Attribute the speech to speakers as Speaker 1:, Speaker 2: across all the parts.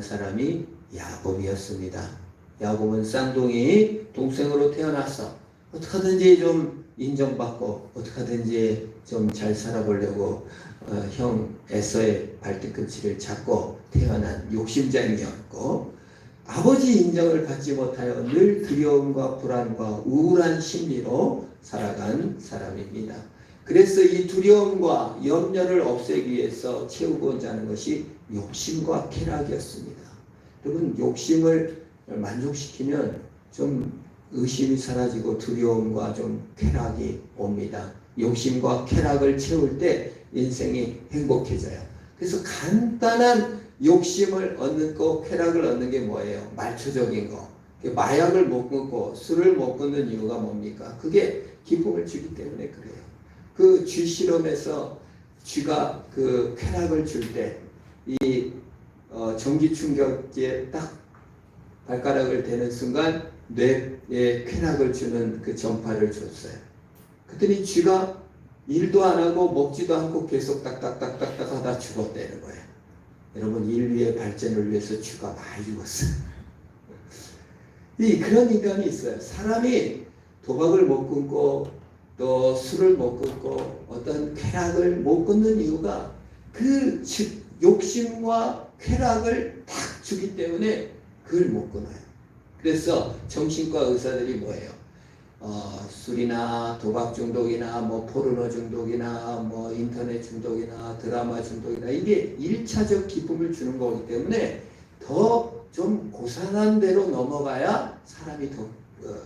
Speaker 1: 사람이 야곱이었습니다. 야곱은 쌍둥이 동생으로 태어나서 어떻게든지 좀 인정받고 어떻게든지 좀 잘 살아보려고 형 에서의 발뒤꿈치를 잡고 태어난 욕심장이었고, 아버지 인정을 받지 못하여 늘 두려움과 불안과 우울한 심리로 살아간 사람입니다. 그래서 이 두려움과 염려를 없애기 위해서 채우고자 하는 것이 욕심과 쾌락이었습니다. 여러분, 욕심을 만족시키면 좀 의심이 사라지고 두려움과 좀 쾌락이 옵니다. 욕심과 쾌락을 채울 때 인생이 행복해져요. 그래서 간단한 욕심을 얻는 거, 쾌락을 얻는 게 뭐예요? 말초적인 거. 마약을 못 끊고 술을 못 끊는 이유가 뭡니까? 그게 기쁨을 주기 때문에 그래요. 그 쥐 실험에서 쥐가 그 쾌락을 줄 때 이 전기 충격기에 딱 발가락을 대는 순간 뇌에 쾌락을 주는 그 전파를 줬어요. 그랬더니 쥐가 일도 안 하고 먹지도 않고 계속 딱딱딱딱딱 하다 죽었다는 거예요. 여러분, 인류의 발전을 위해서 쥐가 많이 죽었어요. 그런 인간이 있어요. 사람이 도박을 못 끊고 또 술을 못 끊고 어떤 쾌락을 못 끊는 이유가 그 욕심과 쾌락을 딱 주기 때문에 그걸 못 끊어요. 그래서 정신과 의사들이 뭐예요? 술이나 도박 중독이나 뭐 포르노 중독이나 뭐 인터넷 중독이나 드라마 중독이나 이게 1차적 기쁨을 주는 거기 때문에 더 좀 고상한 데로 넘어가야 사람이 더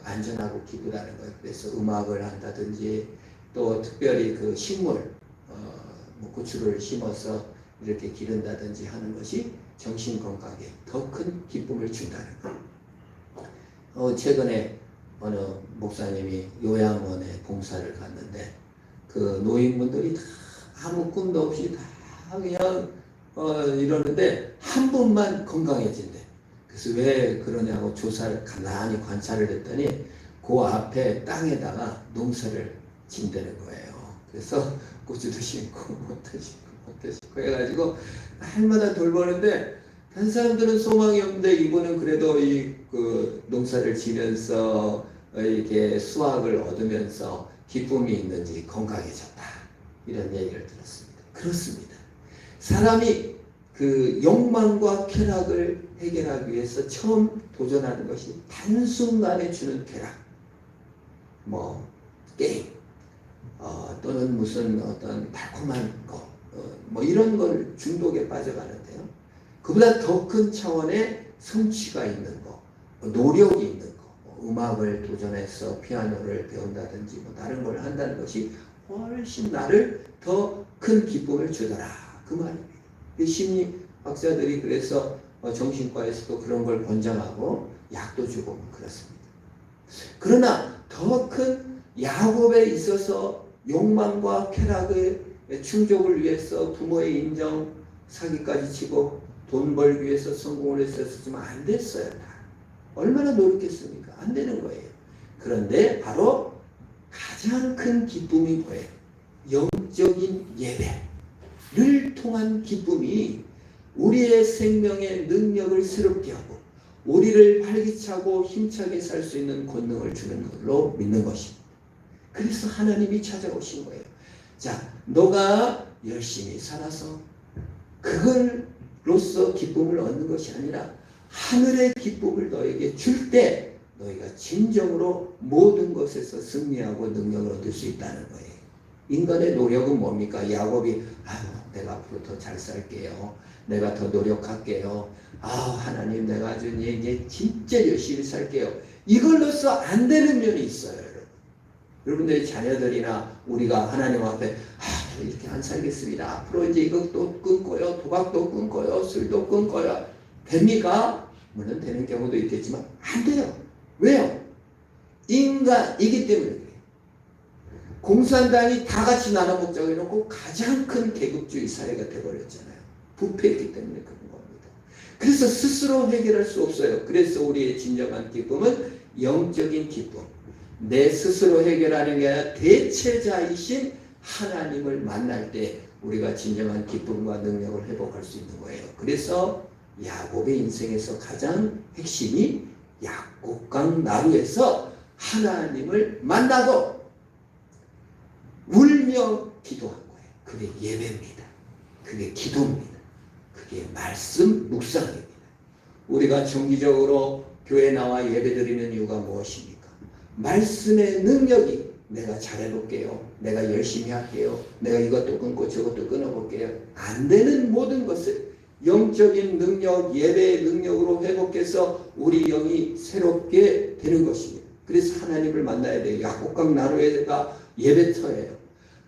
Speaker 1: 안전하고 기쁘다는 거예요. 그래서 음악을 한다든지 또 특별히 그 식물, 뭐 고추를 심어서 이렇게 기른다든지 하는 것이 정신 건강에 더 큰 기쁨을 준다는 거예요. 최근에 어느 목사님이 요양원에 봉사를 갔는데 그 노인분들이 다 아무 꿈도 없이 다 그냥 이러는데 한 분만 건강해진대. 그래서 왜 그러냐고 조사를 가만히 관찰을 했더니 그 앞에 땅에다가 농사를 짓다는 거예요. 그래서 고추도 심고 뭐도 심고 해가지고 날마다 돌보는데 다른 사람들은 소망이 없는데 이분은 그래도 그 농사를 지면서 이렇게 수확을 얻으면서 기쁨이 있는지 건강해졌다. 이런 얘기를 들었습니다. 그렇습니다. 사람이 그 욕망과 쾌락을 해결하기 위해서 처음 도전하는 것이 단순간에 주는 쾌락, 뭐 게임, 또는 무슨 어떤 달콤한 거, 뭐 이런 걸 중독에 빠져가는데요. 그보다 더 큰 차원의 성취가 있는 거, 노력이 있는 거, 음악을 도전해서 피아노를 배운다든지 뭐 다른 걸 한다는 것이 훨씬 나를 더 큰 기쁨을 주더라. 그 말입니다. 심리학자들이 그래서 정신과에서도 그런 걸 권장하고 약도 주고 그렇습니다. 그러나 더 큰 야곱에 있어서 욕망과 쾌락의 충족을 위해서 부모의 인정, 사기까지 치고 돈 벌기 위해서 성공을 했었지만 안 됐어요. 얼마나 노력했습니까? 안 되는 거예요. 그런데 바로 가장 큰 기쁨이 뭐예요? 영적인 예배를 통한 기쁨이 우리의 생명의 능력을 새롭게 하고 우리를 활기차고 힘차게 살 수 있는 권능을 주는 걸로 믿는 것입니다. 그래서 하나님이 찾아오신 거예요. 자, 너가 열심히 살아서 그걸로써 기쁨을 얻는 것이 아니라 하늘의 기쁨을 너에게 줄 때 너희가 진정으로 모든 것에서 승리하고 능력을 얻을 수 있다는 거예요. 인간의 노력은 뭡니까? 야곱이 내가 앞으로 더 잘 살게요. 내가 더 노력할게요. 하나님 내가 아주 이제 진짜 열심히 살게요. 이걸로써 안 되는 면이 있어요. 여러분. 여러분들의 자녀들이나 우리가 하나님 앞에 이렇게 안 살겠습니다. 앞으로 이제 이것도 끊고요. 도박도 끊고요. 술도 끊고요. 됩니까? 물론 되는 경우도 있겠지만 안 돼요. 왜요? 인간이기 때문에 그래요. 공산당이 다 같이 나눠 먹자고 해놓고 가장 큰 계급주의 사회가 돼버렸잖아요. 부패했기 때문에 그런 겁니다. 그래서 스스로 해결할 수 없어요. 그래서 우리의 진정한 기쁨은 영적인 기쁨. 내 스스로 해결하는 게 아니라 대체자이신 하나님을 만날 때 우리가 진정한 기쁨과 능력을 회복할 수 있는 거예요. 그래서 야곱의 인생에서 가장 핵심이 야곡강 나루에서 하나님을 만나고 울며 기도한 거예요. 그게 예배입니다. 그게 기도입니다. 그게 말씀 묵상입니다. 우리가 정기적으로 교회 나와 예배드리는 이유가 무엇입니까? 말씀의 능력이 내가 잘해볼게요. 내가 열심히 할게요. 내가 이것도 끊고 저것도 끊어볼게요. 안 되는 모든 것을 영적인 능력, 예배의 능력으로 회복해서 우리 영이 새롭게 되는 것입니다. 그래서 하나님을 만나야 돼요. 야곡강 나루가 예배터예요.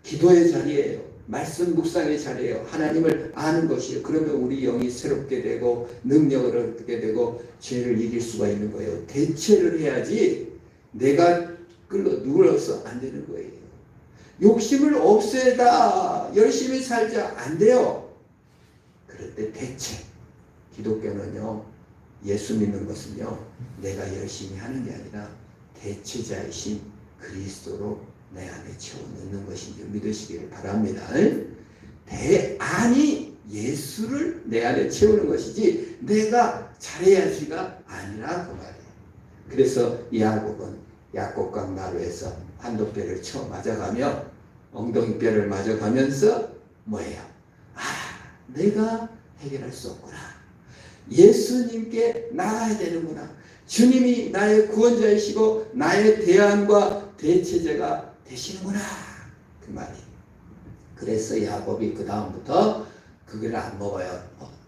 Speaker 1: 기도의 자리예요. 말씀 묵상의 자리예요. 하나님을 아는 것이에요. 그러면 우리 영이 새롭게 되고 능력을 얻게 되고 죄를 이길 수가 있는 거예요. 대체를 해야지 내가 눌러서 안 되는 거예요. 욕심을 없애다 열심히 살자 안 돼요. 그럴 때 대체. 기독교는요, 예수 믿는 것은요, 내가 열심히 하는 게 아니라 대체자이신 그리스도로 내 안에 채워 넣는 것인지 믿으시기를 바랍니다. 대안이 예수를 내 안에 채우는 것이지 내가 잘해야지가 아니라 그 말이에요. 그래서 야곱은 야곡강 나루에서 한독뼈를 쳐 맞아가며 엉덩이뼈를 맞아가면서 뭐예요? 내가 해결할 수 없구나. 예수님께 나가야 되는구나. 주님이 나의 구원자이시고 나의 대안과 대체제가 되시는구나. 그 말이에요. 그래서 야곱이 그 다음부터 그걸 안 먹어요.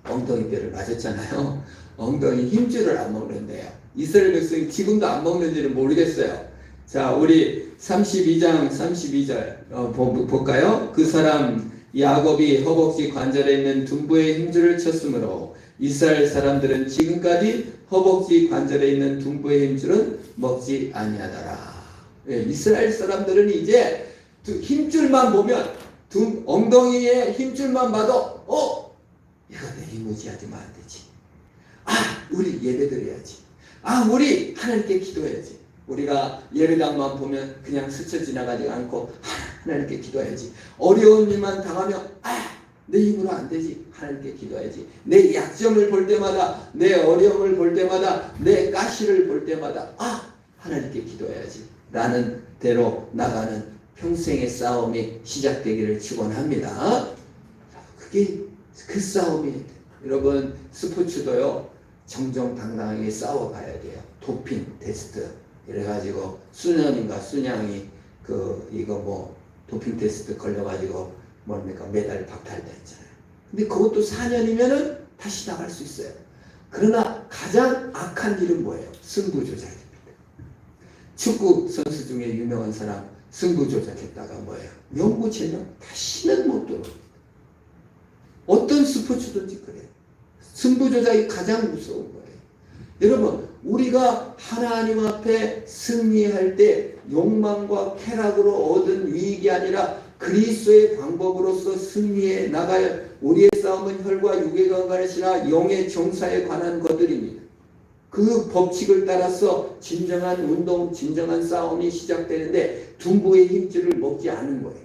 Speaker 1: 엉덩이뼈를 맞았잖아요. 엉덩이 힘줄을 안 먹는데요. 이스라엘 백성이 지금도 안 먹는지는 모르겠어요. 자, 우리 32장 32절 볼까요? 그 사람 야곱이 허벅지 관절에 있는 둔부의 힘줄을 쳤으므로 이스라엘 사람들은 지금까지 허벅지 관절에 있는 둔부의 힘줄은 먹지 아니하더라. 예, 이스라엘 사람들은 이제 힘줄만 보면 엉덩이에 힘줄만 봐도 이거 내 힘 무지하지만 안 되지. 우리 예배드려야지. 우리 하나님께 기도해야지. 우리가 예배당만 보면 그냥 스쳐 지나가지 않고 하나님께 기도해야지. 어려운 일만 당하면 내 힘으로 안 되지. 하나님께 기도해야지. 내 약점을 볼 때마다, 내 어려움을 볼 때마다, 내 가시를 볼 때마다 하나님께 기도해야지 라는 대로 나가는 평생의 싸움이 시작되기를 축원합니다. 그게 그 싸움이 여러분 스포츠도요 정정당당하게 싸워가야 돼요. 도핑 테스트 이래가지고 수년인가 순양이 도핑 테스트 걸려가지고 뭡니까 메달 박탈됐잖아요. 근데 그것도 4년이면은 다시 나갈 수 있어요. 그러나 가장 악한 일은 뭐예요? 승부조작입니다. 축구 선수 중에 유명한 사람 승부조작했다가 뭐예요? 명부체면 다시는 못 들어옵니다. 어떤 스포츠든지 그래요. 승부조작이 가장 무서운 거예요. 여러분, 우리가 하나님 앞에 승리할 때 욕망과 쾌락으로 얻은 위익이 아니라 그리스도의 방법으로서 승리해 나가야 우리의 싸움은 혈과 육의 관계시나 영의 정사에 관한 것들입니다. 그 법칙을 따라서 진정한 운동, 진정한 싸움이 시작되는데 둔부의 힘줄을 먹지 않는 거예요.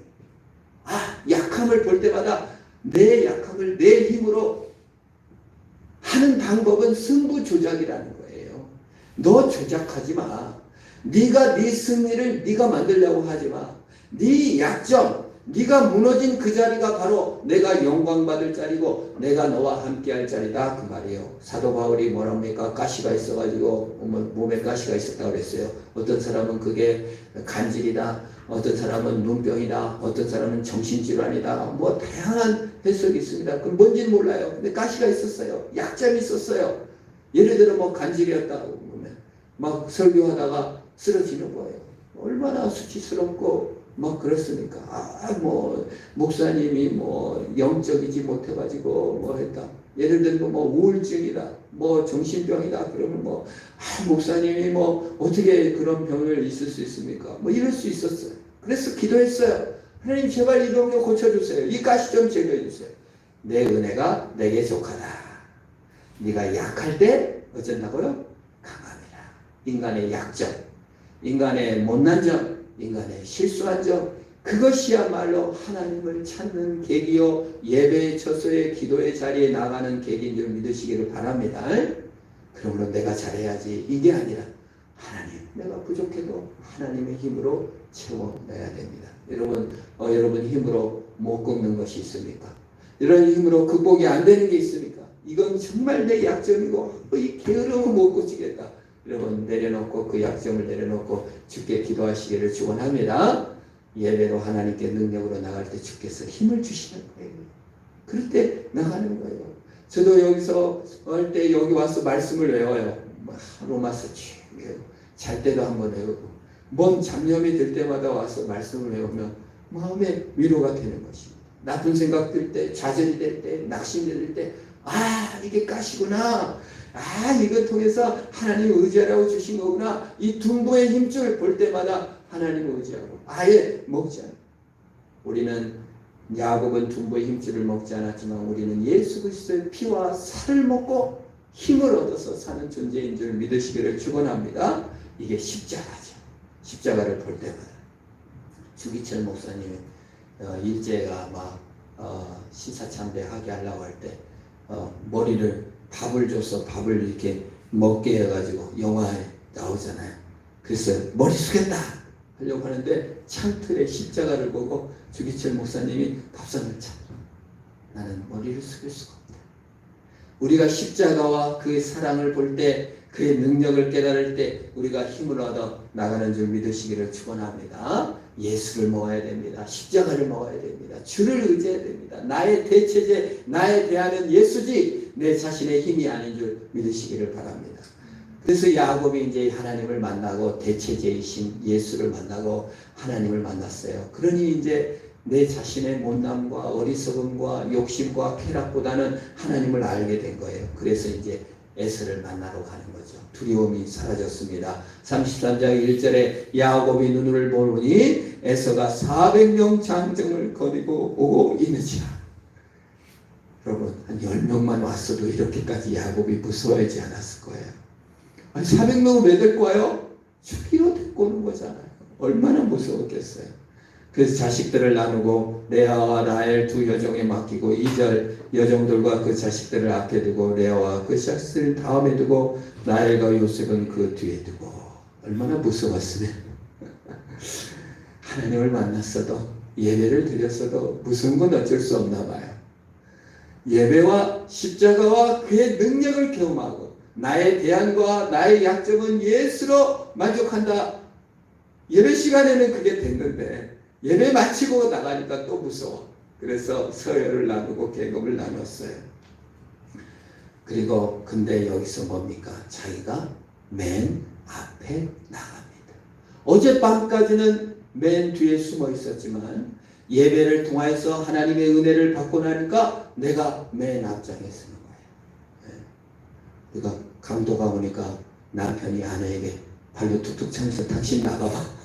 Speaker 1: 약함을 볼 때마다 내 약함을 내 힘으로 하는 방법은 승부 조작이라는 거예요. 너 조작하지 마. 네가 네 승리를 네가 만들려고 하지 마. 네 약점, 네가 무너진 그 자리가 바로 내가 영광 받을 자리고 내가 너와 함께 할 자리다 그 말이에요. 사도 바울이 뭐랍니까? 가시가 있어가지고 몸에 가시가 있었다고 그랬어요. 어떤 사람은 그게 간질이다. 어떤 사람은 눈병이다. 어떤 사람은 정신질환이다. 뭐 다양한 해석이 있습니다. 그건 뭔지는 몰라요. 근데 가시가 있었어요. 약점이 있었어요. 예를 들어 뭐 간질이었다고 보면 막 설교하다가 쓰러지는 거예요. 얼마나 수치스럽고 막 그렇습니까? 목사님이 영적이지 못해가지고 뭐 했다. 예를 들면 우울증이다. 정신병이다. 그러면 목사님이 어떻게 그런 병을 있을 수 있습니까? 이럴 수 있었어요. 그래서 기도했어요. 하나님 제발 이 병 좀 고쳐주세요. 이 가시 좀 제거해주세요. 내 은혜가 내게 속하다. 네가 약할 때 어쩐다고요? 강함이라. 인간의 약점, 인간의 못난 점, 인간의 실수한 점, 그것이야말로 하나님을 찾는 계기요 예배의 처소에 기도의 자리에 나가는 계기인 줄 믿으시기를 바랍니다. 그러므로 내가 잘해야지 이게 아니라 하나님 내가 부족해도 하나님의 힘으로 채워내야 됩니다. 여러분 힘으로 못 걷는 것이 있습니까? 이런 힘으로 극복이 안 되는 게 있습니까? 이건 정말 내 약점이고 이 게으름은 못 고치겠다. 여러분 내려놓고 그 약점을 내려놓고 주께 기도하시기를 축원합니다. 예배로 하나님께 능력으로 나갈 때 주께서 힘을 주시는 거예요. 그럴 때 나가는 거예요. 저도 여기서 할 때 여기 와서 말씀을 외워요. 로마서 쭉 외우고 잘 때도 한번 외우고 뭔 잡념이 들 때마다 와서 말씀을 외우면 마음에 위로가 되는 것입니다. 나쁜 생각 들 때, 좌절이 될 때, 낙심이 들 때 이게 가시구나. 이걸 통해서 하나님 의지하라고 주신 거구나. 이 둔부의 힘줄 볼 때마다 하나님을 의지하고 아예 먹지 않아요. 우리는 야곱은 둔부의 힘줄을 먹지 않았지만 우리는 예수 그리스도의 피와 살을 먹고 힘을 얻어서 사는 존재인 줄 믿으시기를 축원합니다. 이게 십자가죠. 십자가를 볼 때마다 주기철 목사님 일제가 막 신사참배하게 하려고 할 때 머리를 밥을 줘서 밥을 이렇게 먹게 해가지고 영화에 나오잖아요. 그래서 머리 숙였다 하려고 하는데 창틀에 십자가를 보고 주기철 목사님이 밥상을 차. 나는 머리를 숙일 수가 없다. 우리가 십자가와 그의 사랑을 볼 때 그의 능력을 깨달을 때 우리가 힘을 얻어 나가는 줄 믿으시기를 축원합니다. 예수를 먹어야 됩니다. 십자가를 먹어야 됩니다. 주를 의지해야 됩니다. 나의 대체제, 나의 대안은 예수지 내 자신의 힘이 아닌 줄 믿으시기를 바랍니다. 그래서 야곱이 이제 하나님을 만나고 대체제이신 예수를 만나고 하나님을 만났어요. 그러니 이제 내 자신의 못남과 어리석음과 욕심과 쾌락보다는 하나님을 알게 된 거예요. 그래서 이제 에서를 만나러 가는 거죠. 두려움이 사라졌습니다. 33장 1절에 야곱이 눈을 보니 에서가 400명 장정을 거두고 오고 있는지라. 여러분 한 10명만 왔어도 이렇게까지 야곱이 무서워하지 않았을 거예요. 400명은 왜 데리고 와요? 죽이러 데리고 오는 거잖아요. 얼마나 무서웠겠어요. 그래서 자식들을 나누고 레아와 라헬 두 여종에 맡기고 2절 여종들과 그 자식들을 앞에 두고 레아와 그 자식들을 다음에 두고 라헬과 요셉은 그 뒤에 두고. 얼마나 무서웠으면 하나님을 만났어도 예배를 드렸어도 무서운 건 어쩔 수 없나 봐요. 예배와 십자가와 그의 능력을 경험하고 나의 대안과 나의 약점은 예수로 만족한다. 예배 시간에는 그게 됐는데 예배 마치고 나가니까 또 무서워. 그래서 서열을 나누고 계급을 나눴어요. 그리고 근데 여기서 뭡니까? 자기가 맨 앞에 나갑니다. 어젯밤까지는 맨 뒤에 숨어 있었지만 예배를 통해서 하나님의 은혜를 받고 나니까 내가 맨 앞장에 서는 거예요. 그러니까 강도가 오니까 남편이 아내에게 발로 툭툭 차면서 당신 나가봐.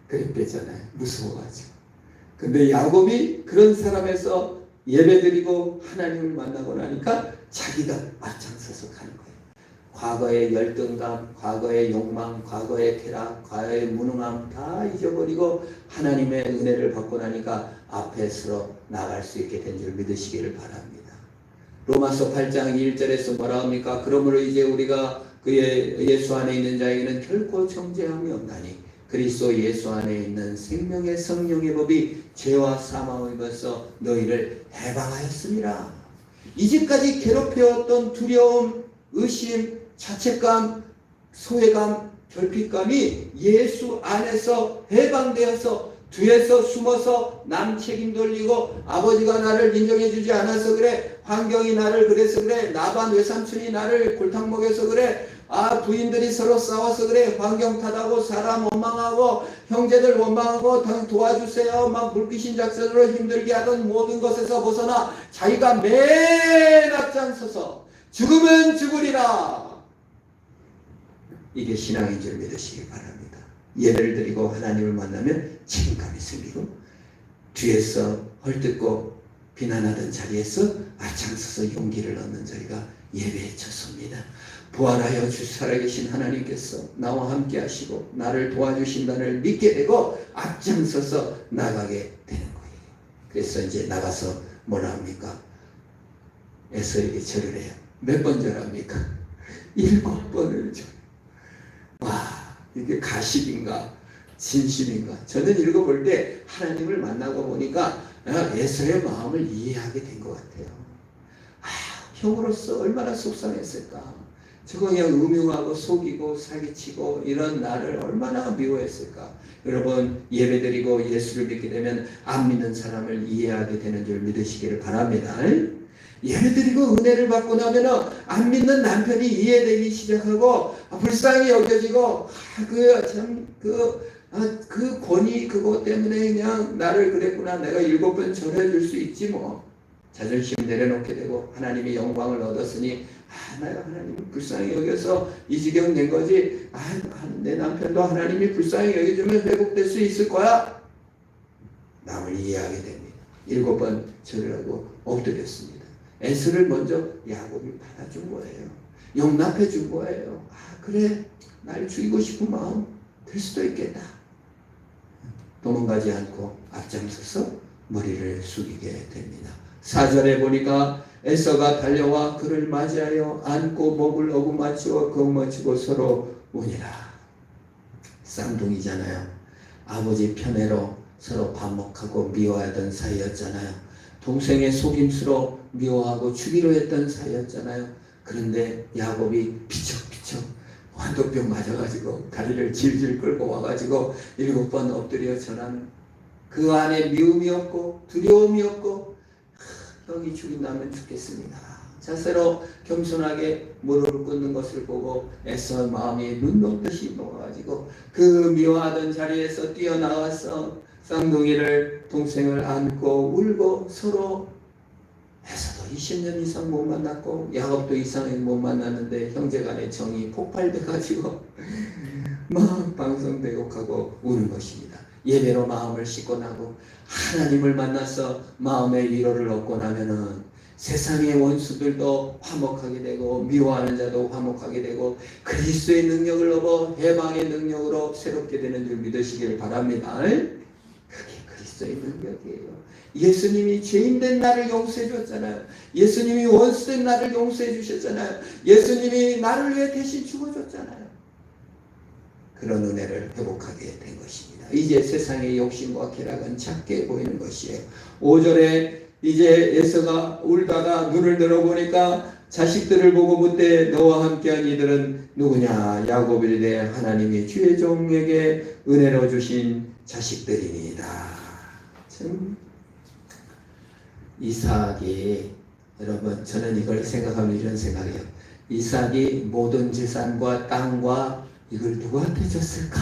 Speaker 1: 그랬대잖아요. 무서워가지고. 근데 야곱이 그런 사람에서 예배드리고 하나님을 만나고 나니까 자기가 앞장서서 가는 거예요. 과거의 열등감, 과거의 욕망, 과거의 쾌락, 과거의 무능함 다 잊어버리고 하나님의 은혜를 받고 나니까 앞에 서로 나갈 수 있게 된 줄 믿으시기를 바랍니다. 로마서 8장 1절에서 뭐라 합니까? 그러므로 이제 우리가 그의 예수 안에 있는 자에게는 결코 정죄함이 없나니 그리스도 예수 안에 있는 생명의 성령의 법이 죄와 사망을 입어서 너희를 해방하였습니다. 이제까지 괴롭혀왔던 두려움, 의심, 자책감, 소외감, 결핍감이 예수 안에서 해방되어서 뒤에서 숨어서 남 책임 돌리고 아버지가 나를 인정해주지 않아서 그래, 환경이 나를 그래서 그래, 나반 외삼촌이 나를 골탕 먹여서 그래, 부인들이 서로 싸워서 그래, 환경 탓하고 사람 원망하고 형제들 원망하고 도와주세요 막 물귀신 작전으로 힘들게 하던 모든 것에서 벗어나 자기가 맨 앞장서서 죽으면 죽으리라. 이게 신앙인 줄 믿으시기 바랍니다. 예배를 드리고 하나님을 만나면 책임감이 생기고 뒤에서 헐뜯고 비난하던 자리에서 앞장서서 용기를 얻는 저희가 예배에 쳤습니다. 부활하여 주 살아계신 하나님께서 나와 함께 하시고 나를 도와주신다를 믿게 되고 앞장서서 나가게 되는 거예요. 그래서 이제 나가서 뭐라 합니까? 에서에게 절을 해요. 몇 번 절합니까? 7번을 절. 와, 이게 가십인가 진심인가? 저는 읽어볼 때 하나님을 만나고 보니까 에서의 마음을 이해하게 된 것 같아요. 형으로서 얼마나 속상했을까? 저거 그냥 음흉하고 속이고 사기치고 이런 나를 얼마나 미워했을까? 여러분, 예배드리고 예수를 믿게 되면 안 믿는 사람을 이해하게 되는 줄 믿으시기를 바랍니다. 예배드리고 은혜를 받고 나면 안 믿는 남편이 이해되기 시작하고 불쌍히 여겨지고 그 권위 그것 때문에 그냥 나를 그랬구나, 내가 7번 절해줄 수 있지 뭐. 자존심 내려놓게 되고 하나님의 영광을 얻었으니 내가 하나님을 불쌍히 여겨서 이 지경 낸 거지, 내 남편도 하나님이 불쌍히 여겨주면 회복될 수 있을 거야. 남을 이해하게 됩니다. 7번 절을 하고 엎드렸습니다. 에스를 먼저 야곱이 받아준 거예요. 용납해 준 거예요. 그래, 날 죽이고 싶은 마음 들 수도 있겠다. 도망가지 않고 앞장서서 머리를 숙이게 됩니다. 4절에 보니까 에서가 달려와 그를 맞이하여 안고 목을 어루만지고 거머쥐고 서로 우니라. 쌍둥이잖아요. 아버지 편애로 서로 반목하고 미워하던 사이였잖아요. 동생의 속임수로 미워하고 죽이려 했던 사이였잖아요. 그런데 야곱이 피척피척 환도병 맞아가지고 다리를 질질 끌고 와가지고 7번 엎드려 절하는, 그 안에 미움이 없고 두려움이 없고 형이 죽인다면 죽겠습니다. 자세로 겸손하게 무릎을 꿇는 것을 보고 에서 마음이 눈 녹듯이 녹아가지고 그 미워하던 자리에서 뛰어나와서 쌍둥이를 동생을 안고 울고, 서로 에서도 20년 이상 못 만났고 야곱도 이상하게 못 만났는데 형제간의 정이 폭발돼가지고 막 방송대곡하고 우는 것입니다. 예배로 마음을 씻고 나고 하나님을 만나서 마음의 위로를 얻고 나면은 세상의 원수들도 화목하게 되고 미워하는 자도 화목하게 되고 그리스도의 능력을 얻어 해방의 능력으로 새롭게 되는 줄 믿으시기를 바랍니다. 그게 그리스도의 능력이에요. 예수님이 죄인된 나를 용서해 줬잖아요. 예수님이 원수된 나를 용서해 주셨잖아요. 예수님이 나를 위해 대신 죽어줬잖아요. 그런 은혜를 회복하게 된 것입니다. 이제 세상의 욕심과 쾌락은 작게 보이는 것이에요. 5절에 이제 에서가 울다가 눈을 들어보니까 자식들을 보고 묻되 너와 함께한 이들은 누구냐? 야곱이되 하나님이 주의 종에게 은혜로 주신 자식들이니이다. 참 이삭이, 여러분 저는 이걸 생각하면 이런 생각이에요. 이삭이 모든 재산과 땅과 이걸 누구한테 줬을까?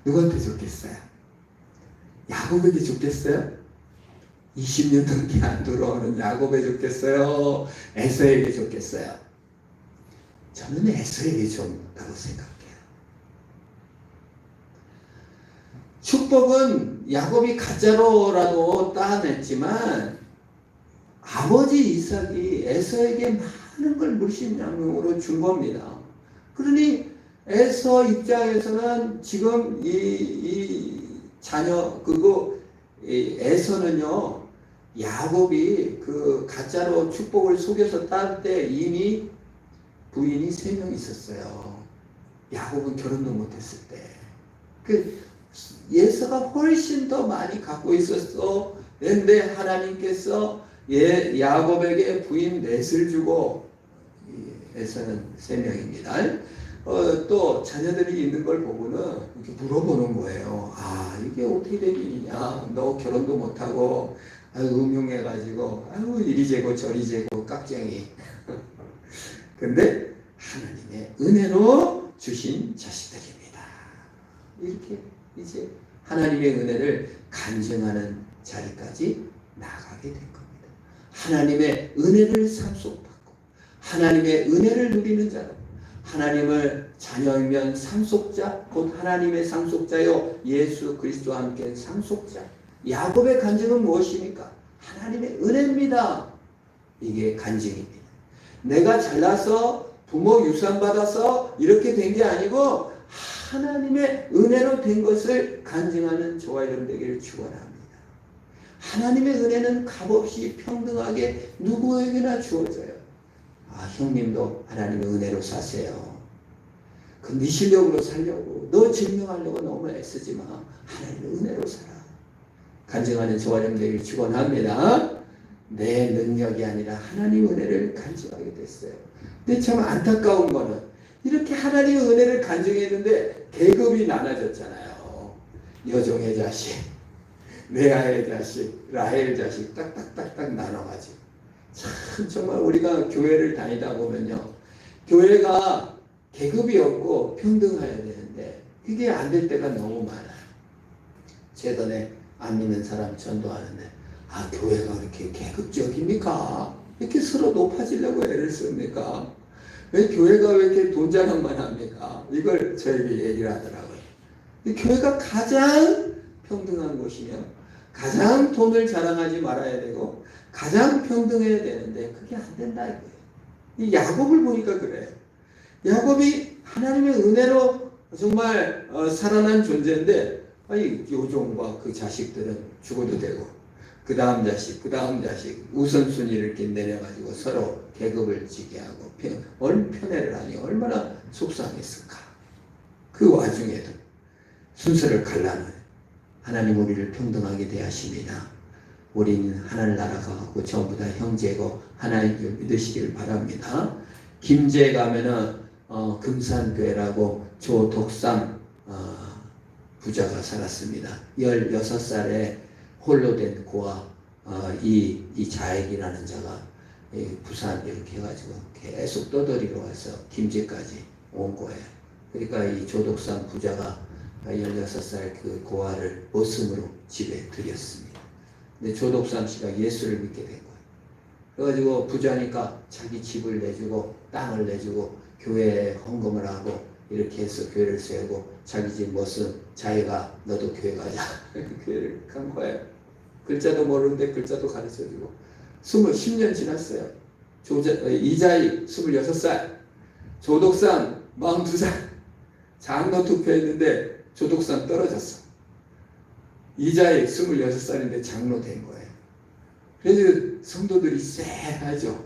Speaker 1: 누구한테 줬겠어요? 야곱에게 줬겠어요? 20년 넘게 안 들어오는 야곱에 줬겠어요? 에서에게 줬겠어요? 저는 에서에게 줬다고 생각해요. 축복은 야곱이 가짜로라도 따냈지만 아버지 이삭이 에서에게 많은 걸 물심양면으로 준 겁니다. 그러니 에서 입장에서는 지금 이 자녀 에서는요, 야곱이 그 가짜로 축복을 속여서 딸 때 이미 부인이 3명 있었어요. 야곱은 결혼도 못했을 때. 에서가 훨씬 더 많이 갖고 있었어. 그런데 하나님께서 야곱에게 부인 넷을 주고, 에서는 3명입니다. 또 자녀들이 있는 걸 보고는 이렇게 물어보는 거예요. 이게 어떻게 된 일이냐? 너 결혼도 못하고 음흉해가지고 이리 재고 저리 재고 깍쟁이. 근데 하나님의 은혜로 주신 자식들입니다. 이렇게 이제 하나님의 은혜를 간증하는 자리까지 나가게 된 겁니다. 하나님의 은혜를 상속받고 하나님의 은혜를 누리는 자로, 하나님을 자녀이면 상속자, 곧 하나님의 상속자요 예수 그리스도와 함께 상속자. 야곱의 간증은 무엇입니까? 하나님의 은혜입니다. 이게 간증입니다. 내가 잘나서 부모 유산 받아서 이렇게 된 게 아니고 하나님의 은혜로 된 것을 간증하는 저와 여러분 되기를 축원합니다. 하나님의 은혜는 값없이 평등하게 누구에게나 주어져요. 형님도 하나님의 은혜로 사세요. 그 네 실력으로 살려고 너 증명하려고 너무 애쓰지 마. 하나님의 은혜로 살아. 간증하는 저와 여러분 되기를 축원합니다. 내 능력이 아니라 하나님의 은혜를 간증하게 됐어요. 근데 참 안타까운 거는 이렇게 하나님의 은혜를 간증했는데 계급이 나눠졌잖아요. 여종의 자식, 레아의 자식, 라헬 자식 딱딱딱딱 나눠가지고 참 정말 우리가 교회를 다니다 보면요. 교회가 계급이 없고 평등해야 되는데 그게 안 될 때가 너무 많아요. 제던에 안 믿는 사람 전도하는데 교회가 그렇게 계급적입니까? 이렇게 서로 높아지려고 애를 씁니까? 왜 교회가 왜 이렇게 돈 자랑만 합니까? 이걸 저에게 얘기를 하더라고요. 교회가 가장 평등한 곳이며 가장 돈을 자랑하지 말아야 되고 가장 평등해야 되는데 그게 안 된다 이거예요. 이 야곱을 보니까 그래요. 야곱이 하나님의 은혜로 정말 살아난 존재인데 요종과 그 자식들은 죽어도 되고 그 다음 자식 우선순위를 이렇게 내려가지고 서로 계급을 지게 하고 편애를 하니 얼마나 속상했을까. 그 와중에도 순서를 갈라놓은 하나님 우리를 평등하게 대하십니다. 우리는 하늘나라가 가고 전부 다 형제고 하나님을 믿으시기를 바랍니다. 김제에 가면은 금산교회라고 조독삼 부자가 살았습니다. 16살에 홀로 된 고아 이 자액이라는 자가 부산 이렇게 해가지고 계속 떠돌이로 와서 김제까지 온 거예요. 그러니까 이 조독삼 부자가 16살 그 고아를 머슴으로 집에 들였습니다. 근데 조독삼 씨가 예수를 믿게 된 거예요. 그래가지고 부자니까 자기 집을 내주고 땅을 내주고 교회에 헌금을 하고 이렇게 해서 교회를 세우고 자기 집 머슴 자기가 너도 교회 가자 교회를 간 거예요. 글자도 모르는데 글자도 가르쳐주고 10년 지났어요. 이자희 26살 조독삼 42살 장로 투표했는데 조독삼 떨어졌어. 이자희 26살인데 장로 된 거예요. 그래서 성도들이 쎄하죠.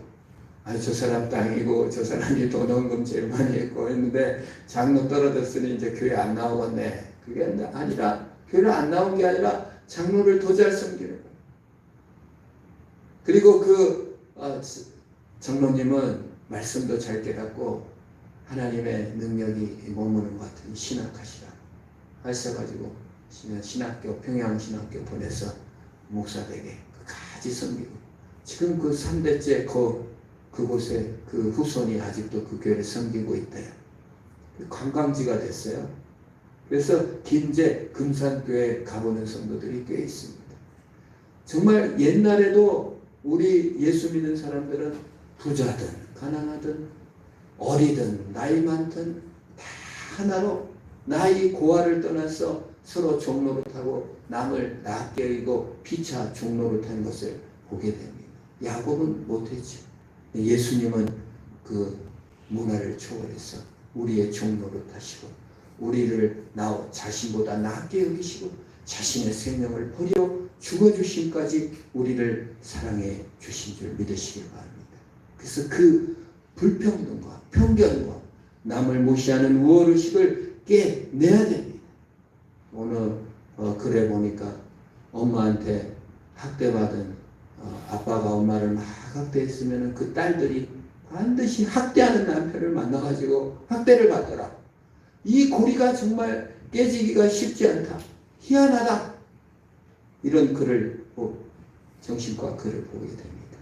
Speaker 1: 저 사람 땅이고 저 사람이 돈 헌금 제일 많이 했고 했는데 장로 떨어졌으니 이제 교회 안 나오겠네. 그게 아니라 교회를 안 나온 게 아니라 장로를 더 잘 섬기는 거예요. 그리고 그 장로님은 말씀도 잘 깨닫고 하나님의 능력이 머무는 것 같은 신학하시라 하셔가지고 신학교 평양신학교 보내서 목사되게 끝까지 섬기고 지금 그 3대째 그곳에 그 후손이 아직도 그 교회를 섬기고 있대요. 관광지가 됐어요. 그래서 김제 금산교회 가보는 성도들이 꽤 있습니다. 정말 옛날에도 우리 예수 믿는 사람들은 부자든 가난하든 어리든 나이 많든 다 하나로 나이 고아를 떠나서 서로 종노릇하고 남을 낮게 여기고 피차 종노릇하는 것을 보게 됩니다. 야곱은 못했죠. 예수님은 그 문화를 초월해서 우리의 종노릇하시고 우리를 자신보다 낮게 여기시고 자신의 생명을 버려 죽어주심까지 우리를 사랑해 주신 줄 믿으시길 바랍니다. 그래서 그 불평등과 편견과 남을 무시하는 우월의식을 깨내야 됩니다. 오늘 글에 보니까 엄마한테 학대받은 아빠가 엄마를 막 학대했으면 그 딸들이 반드시 학대하는 남편을 만나가지고 학대를 받더라. 이 고리가 정말 깨지기가 쉽지 않다. 희한하다. 이런 글을 정신과 글을 보게 됩니다.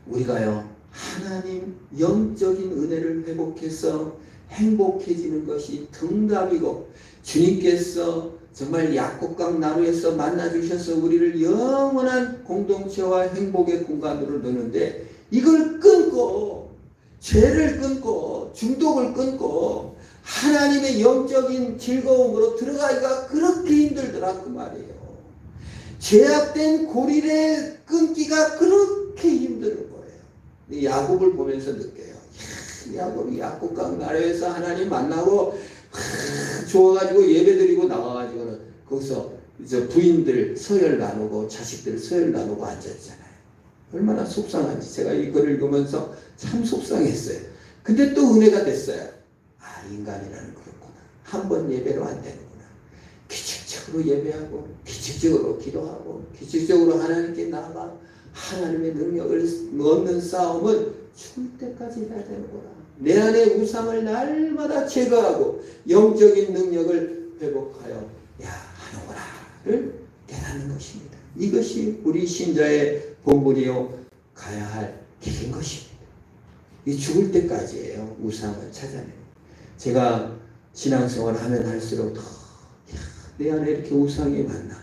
Speaker 1: 우리가요 하나님 영적인 은혜를 회복해서 행복해지는 것이 정답이고 주님께서 정말 야곱강 나루에서 만나주셔서 우리를 영원한 공동체와 행복의 공간으로 넣는데 이걸 끊고 죄를 끊고 중독을 끊고 하나님의 영적인 즐거움으로 들어가기가 그렇게 힘들더라 그 말이에요. 죄악된 고리를 끊기가 그렇게 힘든 거예요. 이 야곱을 보면서 느껴요. 야곱이 약국강 나라에서 하나님 만나고 좋아가지고 예배드리고 나와가지고는 거기서 이제 부인들 서열 나누고 자식들 서열 나누고 앉았잖아요. 얼마나 속상한지 제가 이 글을 읽으면서 참 속상했어요. 근데 또 은혜가 됐어요. 아, 인간이라는 그렇구나. 한 번 예배로 안 되는구나. 기적적으로 예배하고 기적적으로 기도하고 기적적으로 하나님께 나아가 하나님의 능력을 얻는 싸움은 죽을 때까지 해야 되는구나. 내 안의 우상을 날마다 제거하고 영적인 능력을 회복하여 하는구나를 깨닫는 것입니다. 이것이 우리 신자의 본분이요 가야 할 길인 것입니다. 이 죽을 때까지예요. 우상을 찾아내는. 제가 신앙생활 하면 할수록 내 안에 이렇게 우상이 많나,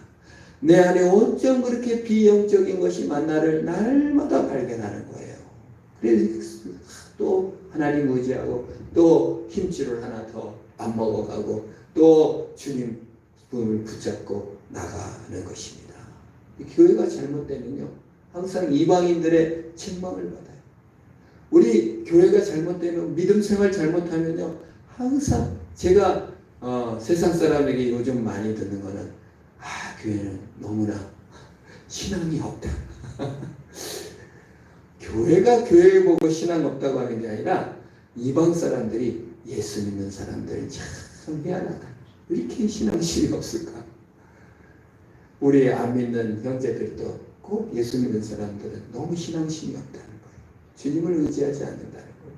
Speaker 1: 내 안에 어쩜 그렇게 비영적인 것이 많나를 날마다 발견하는 거예요. 그래서 또 하나님 의지하고 또 힘줄을 하나 더 안 먹어가고 또 주님 분을 붙잡고 나가는 것입니다. 교회가 잘못되면요 항상 이방인들의 책망을 받아요. 우리 교회가 잘못되면, 믿음 생활 잘못하면요 항상 제가 세상 사람에게 요즘 많이 듣는 거는 교회는 너무나 신앙이 없다. 교회가 교회 보고 신앙 없다고 하는 게 아니라 이방 사람들이 예수 믿는 사람들 참 미안하다. 왜 이렇게 신앙심이 없을까? 우리 안 믿는 형제들도 꼭 예수 믿는 사람들은 너무 신앙심이 없다는 거예요. 주님을 의지하지 않는다는 거예요.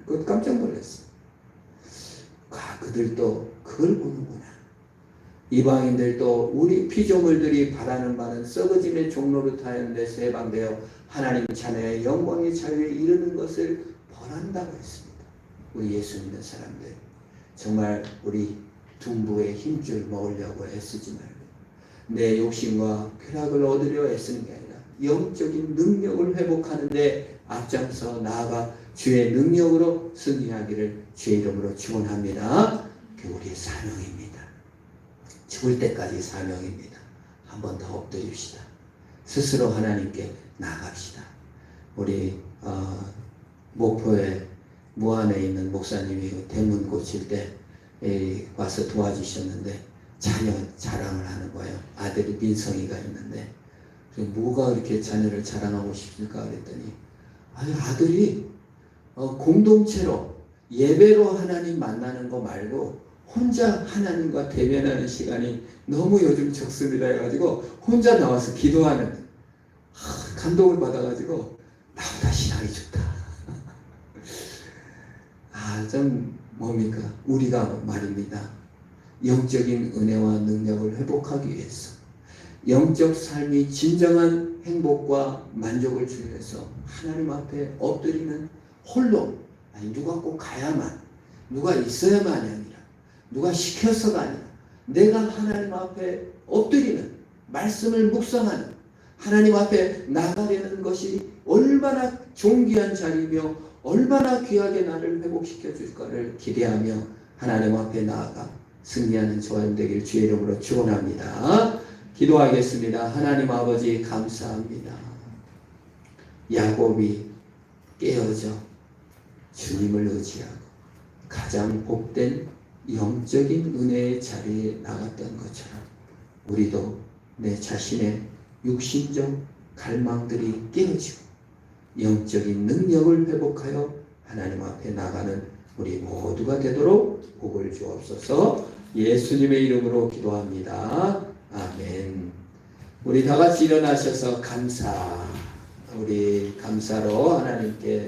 Speaker 1: 그것 깜짝 놀랐어요. 그들도 그걸 보는구나. 이방인들도 우리 피조물들이 바라는 바는 썩어짐의 종로를 타는데 해방되어 하나님 자녀의 영광의 자유에 이르는 것을 벌한다고 했습니다. 우리 예수 믿는 사람들 정말 우리 둔부의 힘줄 먹으려고 애쓰지 말고 내 욕심과 쾌락을 얻으려 애쓰는 게 아니라 영적인 능력을 회복하는 데 앞장서 나아가 주의 능력으로 승리하기를 주의 이름으로 축원합니다. 그게 우리의 사명입니다. 죽을 때까지 사명입니다. 한 번 더 엎드립시다. 스스로 하나님께 나아갑시다. 우리 목포에 무안에 있는 목사님이 대문 고칠 때 와서 도와주셨는데 자녀 자랑을 하는 거예요. 아들이 민성이가 있는데 뭐가 그렇게 자녀를 자랑하고 싶을까 그랬더니 아들이 공동체로 예배로 하나님 만나는 거 말고 혼자 하나님과 대면하는 시간이 너무 요즘 적습니다 해가지고 혼자 나와서 기도하는 감동을 받아가지고 나보다 신앙이 좋다. 좀 뭡니까? 우리가 말입니다. 영적인 은혜와 능력을 회복하기 위해서 영적 삶이 진정한 행복과 만족을 주기 위해서 하나님 앞에 엎드리는 홀로, 누가 꼭 가야만, 누가 있어야만이 아니라 누가 시켜서가 아니라 내가 하나님 앞에 엎드리는, 말씀을 묵상하는, 하나님 앞에 나가려는 것이 얼마나 존귀한 자리이며 얼마나 귀하게 나를 회복시켜 줄까를 기대하며 하나님 앞에 나아가 승리하는 저와 되길 주의 이름으로 축원합니다. 기도하겠습니다. 하나님 아버지 감사합니다. 야곱이 깨어져 주님을 의지하고 가장 복된 영적인 은혜의 자리에 나갔던 것처럼 우리도 내 자신의 육신적 갈망들이 깨어지고 영적인 능력을 회복하여 하나님 앞에 나가는 우리 모두가 되도록 복을 주옵소서. 예수님의 이름으로 기도합니다. 아멘. 우리 다 같이 일어나셔서 우리 감사로 하나님께